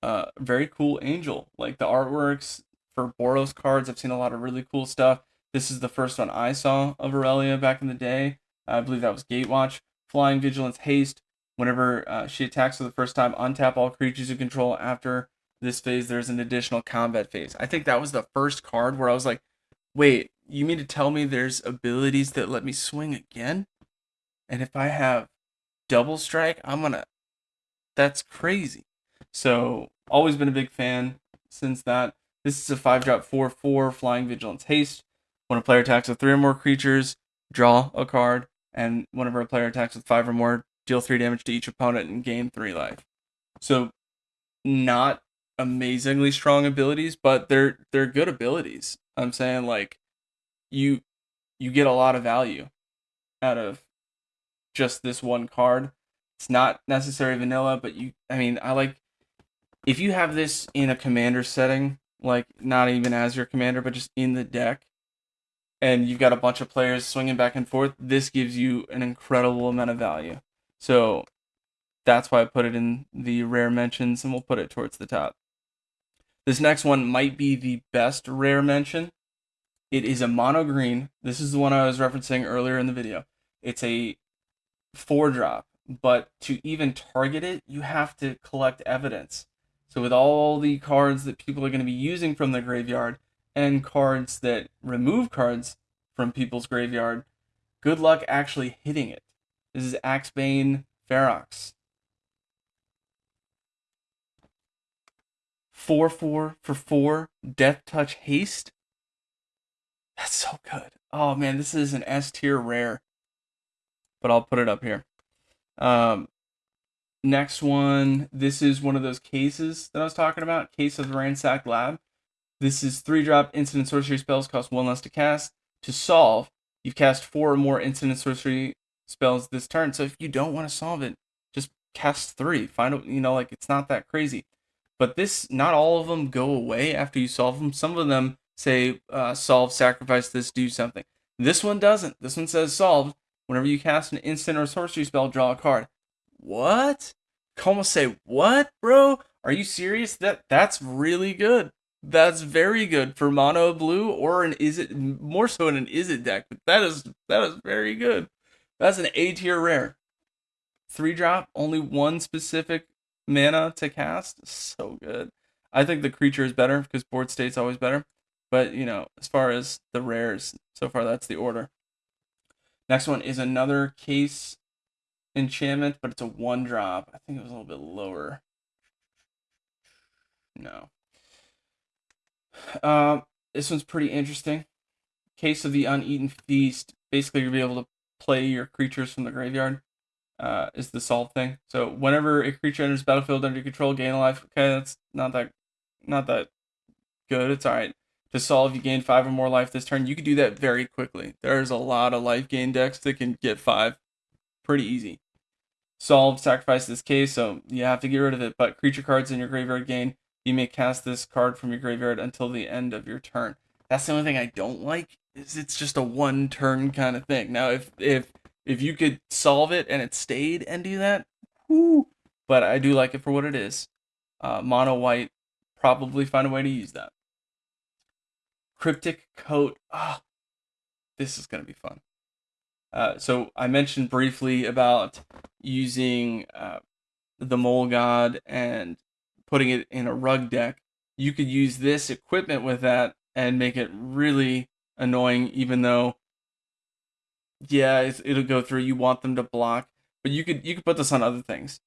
angel. Like the artworks for Boros cards, I've seen a lot of really cool stuff. This is the first one I saw of Aurelia back in the day. I believe that was Gatewatch. Flying, Vigilance, Haste. Whenever she attacks for the first time, untap all creatures you control. After this phase, there's an additional combat phase. I think that was the first card where I was like, wait, you mean to tell me there's abilities that let me swing again? And if I have double strike, that's crazy. So, always been a big fan since that. This is a 5-drop 4/4 Flying, Vigilance, Haste. When a player attacks with 3 or more creatures, draw a card. And whenever a player attacks with 5 or more, deal 3 damage to each opponent and gain 3 life. So, not amazingly strong abilities, but they're good abilities. I'm saying, like, you get a lot of value out of just this one card. It's not necessarily vanilla, but I like, if you have this in a commander setting, like not even as your commander, but just in the deck, and you've got a bunch of players swinging back and forth, this gives you an incredible amount of value. So that's why I put it in the rare mentions, and we'll put it towards the top. This next one might be the best rare mention. It is a mono green. This is the one I was referencing earlier in the video. It's a 4-drop, but to even target it, you have to collect evidence. So with all the cards that people are going to be using from the graveyard and cards that remove cards from people's graveyard, good luck actually hitting it. This is Axebane Ferox. 4/4 for 4, Death Touch Haste. That's so good. Oh man, this is an S tier rare. But I'll put it up here. Next one, this is one of those cases that I was talking about. Case of the Ransacked Lab. This is 3-drop instant sorcery spells, cost 1 less to cast. To solve, you've cast 4 or more instant sorcery spells this turn. So if you don't want to solve it, just cast 3. Find out, like it's not that crazy. But this, not all of them go away after you solve them. Some of them say solve, sacrifice this, do something. This one doesn't. This one says solved. Whenever you cast an instant or sorcery spell, draw a card. What? Almost say, what, bro? Are you serious? That's really good. That's very good for mono blue or an more so in an Izzet deck. That is very good. That's an A tier rare. 3-drop, only one specific mana to cast. So good. I think the creature is better because board state's always better. But as far as the rares, so far that's the order. Next one is another case enchantment, but it's a 1-drop. I think it was a little bit lower. No. This one's pretty interesting. Case of the Uneaten Feast. Basically, you'll be able to play your creatures from the graveyard. Is the solve thing. So whenever a creature enters battlefield under your control, gain a life. Okay, that's not that good. It's alright. To solve, you gain 5 or more life this turn. You can do that very quickly. There's a lot of life gain decks that can get 5 pretty easy. Solve, sacrifice this case, so you have to get rid of it, but creature cards in your graveyard gain. You may cast this card from your graveyard until the end of your turn. That's the only thing I don't like, is it's just a 1-turn kind of thing. Now, if you could solve it and it stayed and do that, whoo, but I do like it for what it is. Mono white, probably find a way to use that. Cryptic Coat. This is going to be fun. So I mentioned briefly about using the Mole God and putting it in a rug deck. You could use this equipment with that and make it really annoying, even though, yeah, it'll go through. You want them to block, but you could put this on other things.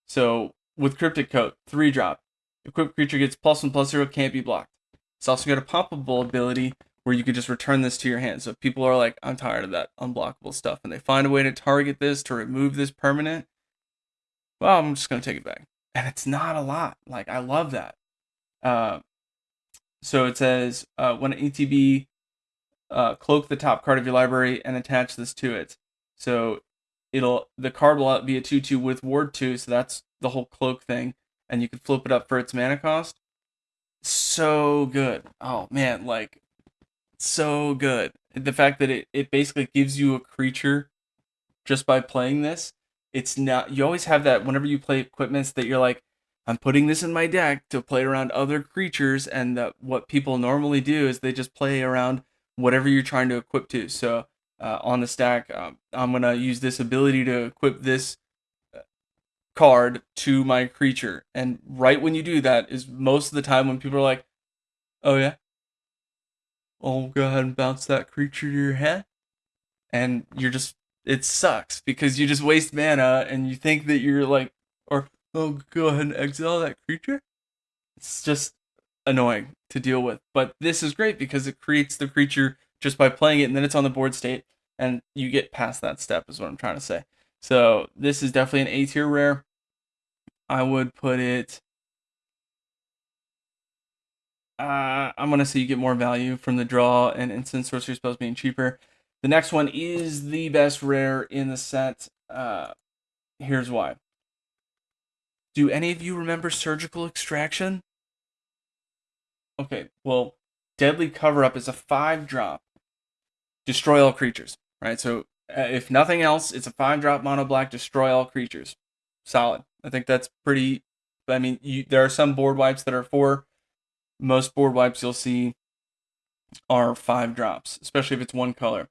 So with Cryptic Coat, 3-drop. Equipped creature gets +1/+0, can't be blocked. It's also got a poppable ability where you could just return this to your hand. So if people are like, I'm tired of that unblockable stuff, and they find a way to target this, to remove this permanent, well, I'm just going to take it back. And it's not a lot. Like, I love that. So it says, when an ETB, cloak the top card of your library and attach this to it. So the card will be a 2/2 with ward 2, so that's the whole cloak thing. And you can flip it up for its mana cost. So good. Oh, man, like, so good. The fact that it basically gives you a creature just by playing this. It's not, you always have that whenever you play equipments that you're like, I'm putting this in my deck to play around other creatures, and what people normally do is they just play around whatever you're trying to equip to. So on the stack, I'm going to use this ability to equip this card to my creature. And right when you do that is most of the time when people are like, oh yeah, I'll go ahead and bounce that creature to your head. And it sucks because you just waste mana and you think that you're like, or, oh, go ahead and exile that creature. It's just annoying to deal with. But this is great because it creates the creature just by playing it, and then it's on the board state, and you get past that step is what I'm trying to say. So this is definitely an A tier rare. I would put it, I'm going to say you get more value from the draw and instant sorcery spells being cheaper. The next one is the best rare in the set. Here's why. Do any of you remember Surgical Extraction? Okay, well, Deadly Cover-Up is a 5-drop. Destroy all creatures, right? So if nothing else, it's a 5-drop mono black, destroy all creatures. Solid. I think that's pretty, I mean, there are some board wipes that are 4. Most board wipes you'll see are 5 drops, especially if it's one color.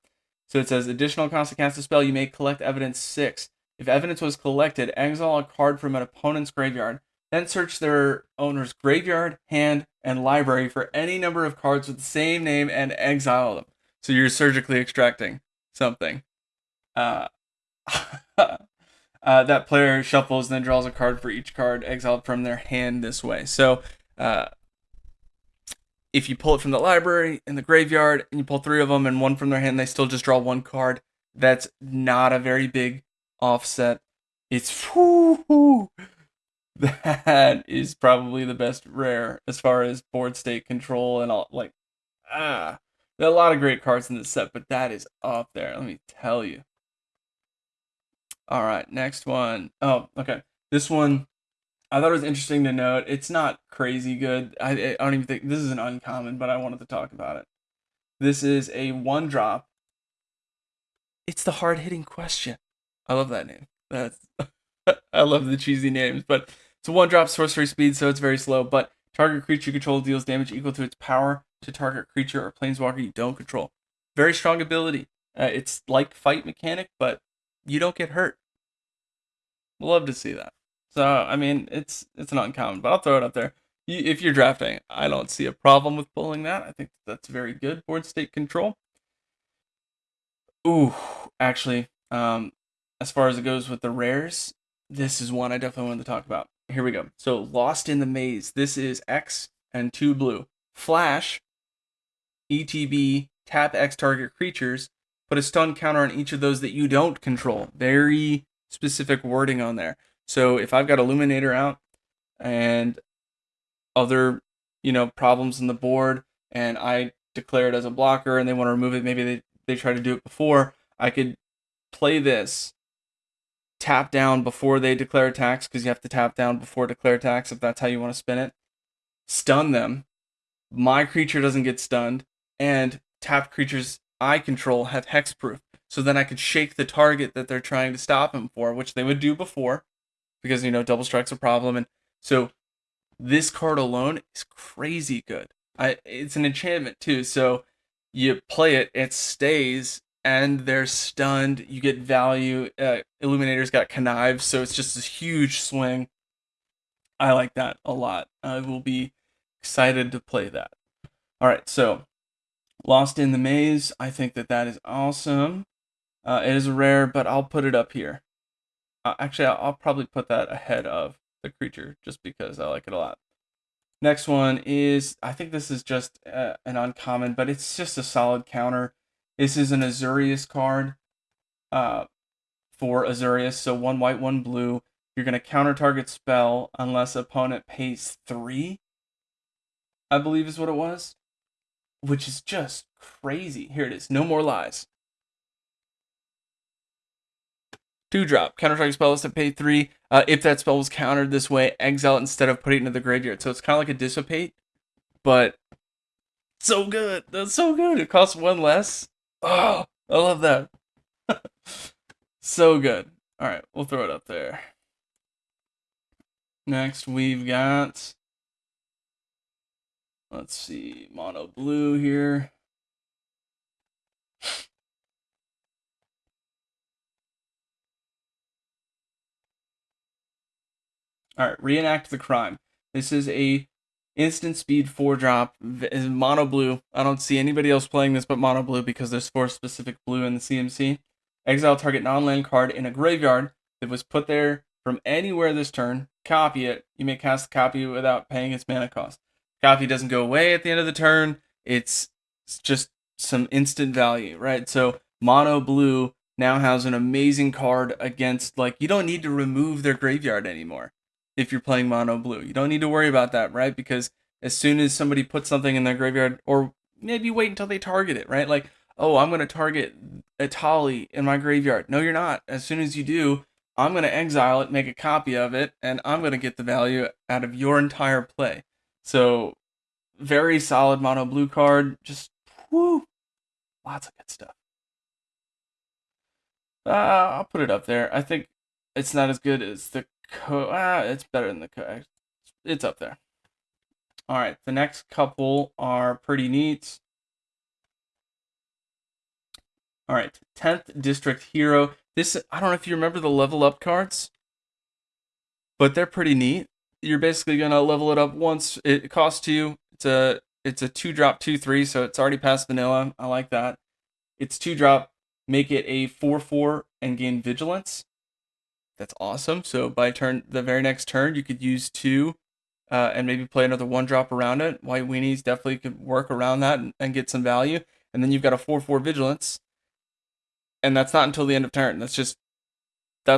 So it says additional cost to cast a spell, you may collect evidence 6. If evidence was collected, exile a card from an opponent's graveyard. Then search their owner's graveyard, hand, and library for any number of cards with the same name and exile them. So you're surgically extracting something. Uh, that player shuffles and then draws a card for each card exiled from their hand this way. So if you pull it from the library in the graveyard and you pull 3 of them and 1 from their hand, they still just draw 1 card. That's not a very big offset. It's that is probably the best rare as far as board state control and all. Like, there are a lot of great cards in this set, but that is up there. Let me tell you. All right, next one. Oh, okay. This one, I thought it was interesting to note. It's not crazy good. I don't even think this is an uncommon, but I wanted to talk about it. This is a 1-drop. It's the hard-hitting question. I love that name. That's I love the cheesy names, but it's a 1-drop sorcery speed, so it's very slow. But target creature you control deals damage equal to its power to target creature or planeswalker you don't control. Very strong ability. It's like fight mechanic, but you don't get hurt. Love to see that. So I mean, it's an uncommon, but I'll throw it up there. If you're drafting, I don't see a problem with pulling that. I think that's very good board state control. Ooh, actually, as far as it goes with the rares, this is one I definitely wanted to talk about. Here we go. So Lost in the Maze. This is X and 2 blue. Flash, ETB, tap X target creatures, put a stun counter on each of those that you don't control. Very specific wording on there. So if I've got Illuminator out and other, problems on the board, and I declare it as a blocker and they want to remove it, maybe they try to do it before, I could play this, tap down before they declare attacks, because you have to tap down before declare attacks if that's how you want to spin it, stun them, my creature doesn't get stunned, and tapped creatures I control have hexproof. So then I could shake the target that they're trying to stop him for, which they would do before, because, double strike's a problem. And so this card alone is crazy good. It's an enchantment too, so you play it, it stays, and they're stunned. You get value. Illuminator's got connive, so it's just this huge swing. I like that a lot. I will be excited to play that. All right, so Lost in the Maze. I think that is awesome. It is rare, but I'll put it up here. Actually, I'll probably put that ahead of the creature just because I like it a lot. Next one is, I think this is just an uncommon, but it's just a solid counter. This is an Azurius card for Azurius. So 1 white, 1 blue. You're going to counter target spell unless opponent pays 3, I believe is what it was, which is just crazy. Here it is. No More Lies. 2-drop. Counter target spell is to pay 3. If that spell was countered this way, exile it instead of putting it into the graveyard. So it's kind of like a Dissipate, but so good. That's so good. It costs 1 less. Oh, I love that. So good. All right, we'll throw it up there. Next, we've got, let's see, mono blue here. All right, Reenact the Crime. This is a instant speed 4-drop, mono blue. I don't see anybody else playing this but mono blue because there's 4 specific blue in the CMC. Exile target non-land card in a graveyard that was put there from anywhere this turn. Copy it. You may cast the copy without paying its mana cost. Copy doesn't go away at the end of the turn. It's just some instant value, right? So mono blue now has an amazing card against, you don't need to remove their graveyard anymore if you're playing mono blue. You don't need to worry about that, right? Because as soon as somebody puts something in their graveyard, or maybe wait until they target it, right? Like, oh, I'm going to target a Tali in my graveyard. No, you're not. As soon as you do, I'm going to exile it, make a copy of it, and I'm going to get the value out of your entire play. So, very solid mono blue card. Just, whoo, lots of good stuff. I'll put it up there. I think it's not as good as the it's better than the it's up there. All right, the next couple are pretty neat. All right, 10th District Hero. This, I don't know if you remember the level up cards, but they're pretty neat. You're basically gonna level it up once. It costs you. It's a 2-drop 2/3, so it's already past vanilla. I like that. It's 2-drop. Make it a 4/4 and gain vigilance. That's awesome. So by the very next turn, you could use 2, and maybe play another 1-drop around it. White Weenies definitely could work around that and get some value. And then you've got a 4/4 vigilance, and that's not until the end of turn. That's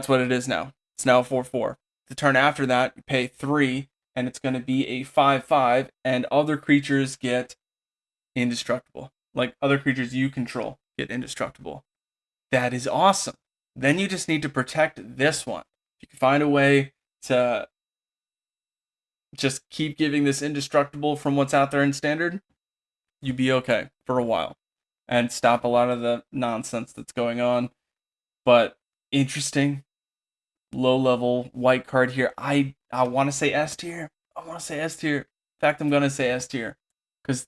what it is now. It's now a 4/4. The turn after that, you pay 3, and it's going to be a 5/5, and other creatures get indestructible. Like other creatures you control get indestructible. That is awesome. Then you just need to protect this one. If you can find a way to just keep giving this indestructible from what's out there in standard, you'd be okay for a while and stop a lot of the nonsense that's going on. But interesting, low level white card here. I want to say S tier. In fact, I'm gonna say S tier because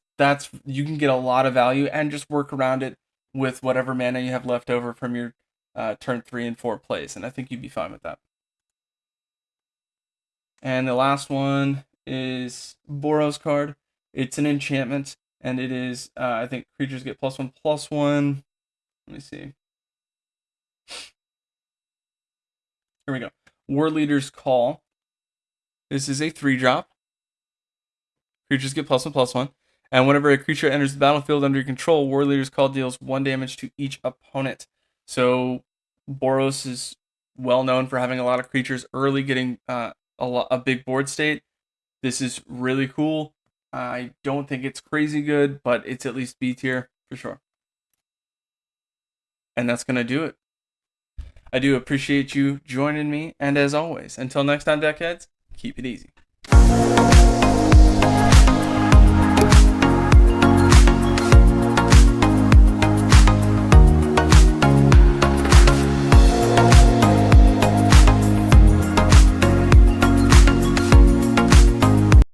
you can get a lot of value and just work around it with whatever mana you have left over from your turn 3 and 4 plays, and I think you'd be fine with that. And the last one is Boros card. It's an enchantment, and it is, I think creatures get +1/+1. Let me see. Here we go. War Leader's Call. This is a 3-drop. Creatures get +1/+1. And whenever a creature enters the battlefield under your control, War Leader's Call deals 1 damage to each opponent. So Boros is well known for having a lot of creatures early getting a big board state. This is really cool. I don't think it's crazy good, but it's at least B tier for sure. And that's going to do it. I do appreciate you joining me, and as always, until next time, Deckheads, keep it easy.